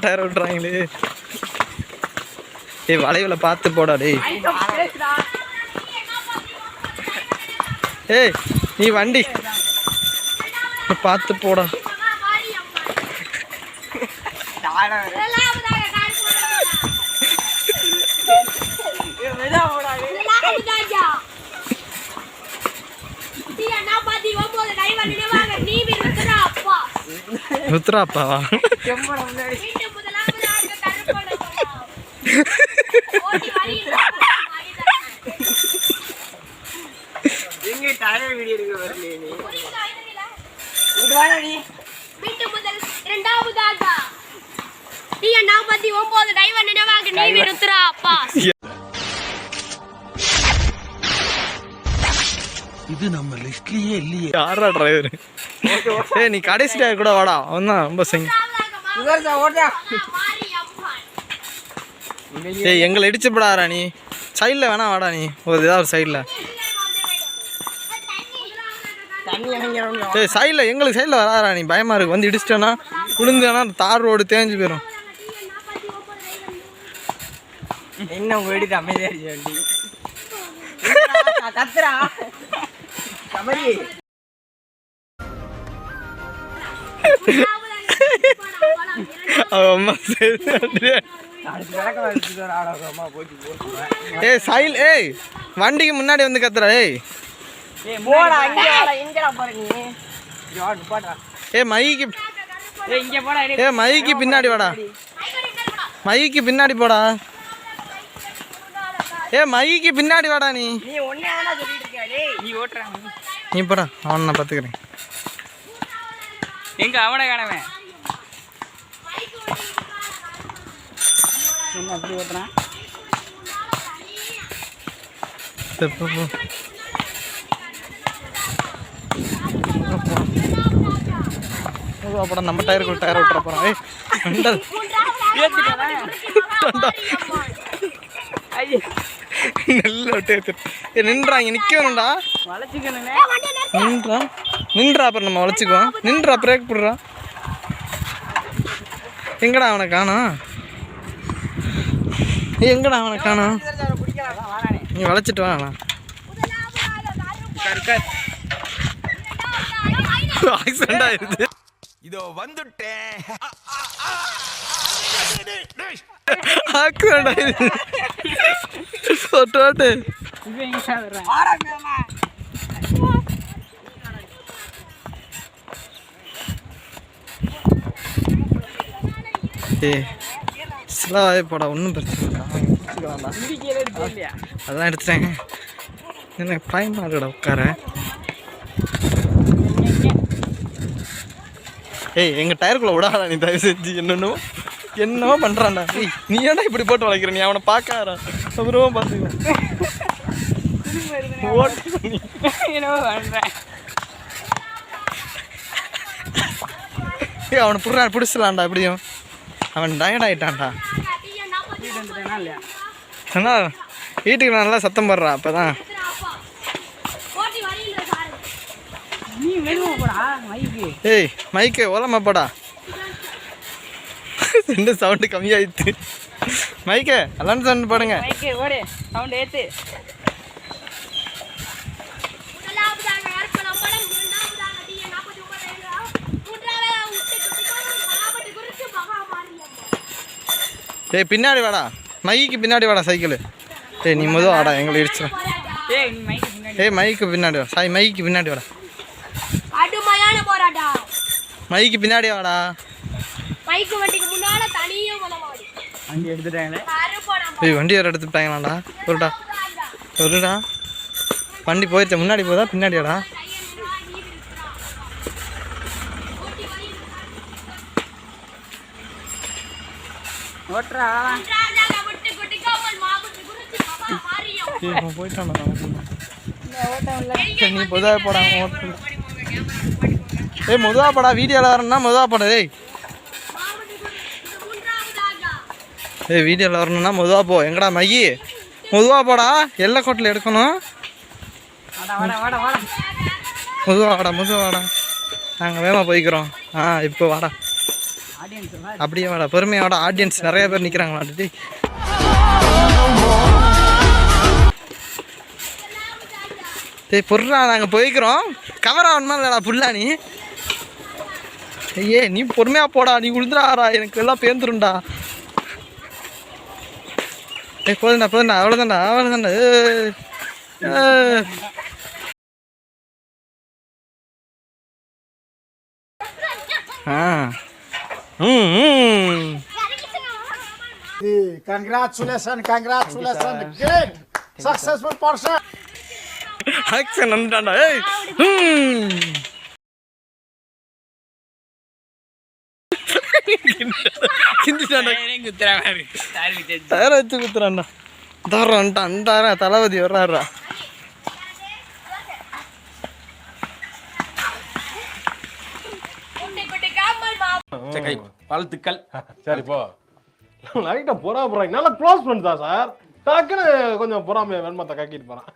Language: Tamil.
டயர் விட்டுறாங்களே. ஏய் வளைவுல பார்த்து போடா டேய். ஏய் நீ வண்டி பார்த்து போடா. ருத்ராப்பாவா? இது நம்ம லிஸ்ட்லயே இல்லையே. யாரா டிரைவர்? ஏய் நீ கடைசி டிரைவர் கூட வாடா. அவன் தான் ரொம்ப செங்க. ஏய் எங்களை இடிச்சு போடாதடா நீ. சைடில் வேணா வாடா நீ. ஏதாவது ஒரு சைடில். ஏய் சைடில் எங்களுக்கு சைடில் வராதா நீ. பயமாக இருக்கு. வந்து இடிச்சிட்டேன்னா விழுந்தேன்னா தார் ரோடு தேஞ்சு போயிடும். என்ன உங்க வீடு அமைதியா வண்டி கத்துறா கமரி. ஏய் சைல் ஏய் வண்டிக்கு முன்னாடி வந்து கத்துறா. ஏய் ஏய் மைக்கு ஏய் மைக்கு பின்னாடி வாடா. மைக்கு பின்னாடி போடா. ஏ மைக்கு பின்னாடி வாடா நீ. நீ போடா. அவன் நான் பார்த்துக்கிறேன். எங்க அவனை காணவன் அப்படி ஓட்டுறான். அப்புறம் நம்ம டயருக்கு டயர் விட்டுற போறோம். நின்றாங்க நிக்க வேணும்டா. நின்றா நின்றா அப்புறம் நம்ம வளைச்சுக்குவோம். நின்றா பிரேக் போடுறா. எங்கடா அவனை காணோம்? எங்கடா அவனை காணோம்? நீ வளைச்சிட்டு வா. ஆக்சிடென்ட் ஆயிருது. இதோ வந்துட்டேன். ஆக்சிடென்ட் ஆயிருது. ஓட்டு ஸ்லோவாகவே போடா. ஒன்றும் பிரச்சனை இல்லை. அதான் எடுத்துட்டேன். எனக்கு பயமா இருக்குடா உட்கார. ஏய் எங்கள் டயருக்குள்ளே விடாடா நீ தயவு செஞ்சு. என்னவோ பண்ணுறான்டா. ஏய் நீ ஏன்டா இப்படி போட்டு வளைக்கிற? நீ அவனை பார்க்காரா அப்புறமா பார்த்துக்கலாம். ஏய் அவனை பிடிச்சலான்டா. எப்படியும் அவன் டயர்ட் ஆகிட்டான்டா. அண்ணா வீட்டுக்கு நல்லா சத்தம் போடுறா. அப்போதான் ஏய் மைக்கு ஓலமா போடா. ரெண்டு சவுண்டு கம்மியாயிடுச்சு. மைக்கு எல்லாம் சவுண்டு போடுங்க. ஏய் பின்னாடி வாடா. மைக்கு பின்னாடி வாடா சைக்கிள். ஏய் நீ முதல் வாடா எங்களை இடிச்சிடும். ஏய் மைக்கு பின்னாடி வா. சாய் மைக்கு பின்னாடி வாடா. மைக்கு பின்னாடி வாடா. வண்டி எடுத்துட்டாங்களே. ஏய் வண்டி வேறு எடுத்துட்டாங்களாடா. ஒருடா வண்டி போயிடுச்சு. முன்னாடி போதா பின்னாடி வாடா. போயிட்டான். நீ பொதுவாக போடா. ஏய் மொதவா படா. வீடியோவில் வரணும்னா மொதவா படம். ஏய் வீடியோவில் வரணும்னா மொதவா போ. எங்கடா மையி மொதவா போடா. எல்லை கோட்டில் எடுக்கணும். மெதுவா வாடா நாங்கள் வேகமாக போய்க்கிறோம். இப்போ வாடா, அப்படியே வாடா, பொறுமையாக வாடா. ஆடியன்ஸ் நிறைய பேர் நிற்கிறாங்களா? டேய் டேய் பொருளா, நாங்கள் போய்க்கிறோம். கவர் ஆகணுமா இல்லைடா புல்லா நீ? ஐயே நீ பொறுமையாக போடா, நீ உழுந்துடாடா, எனக்கு எல்லாம் பேந்துருண்டா. ஏய் போதுண்டா அவ்வளோதான்டா. Congratulations, great, successful person. Action வந்துட்டான்டா. ஏய் தயார வச்சு குத்துறான்டா. தர தளபதி வர்றாருடா. வாழ்த்துக்கள். சரி போ. லைட்டா பொறாம போறாங்க. நல்லா க்ளோஸ் பண்ணிட்டா சார். டக்குன்னு கொஞ்சம் பொறாமைய வெண்மத்தை கக்கிட்டு போறான்.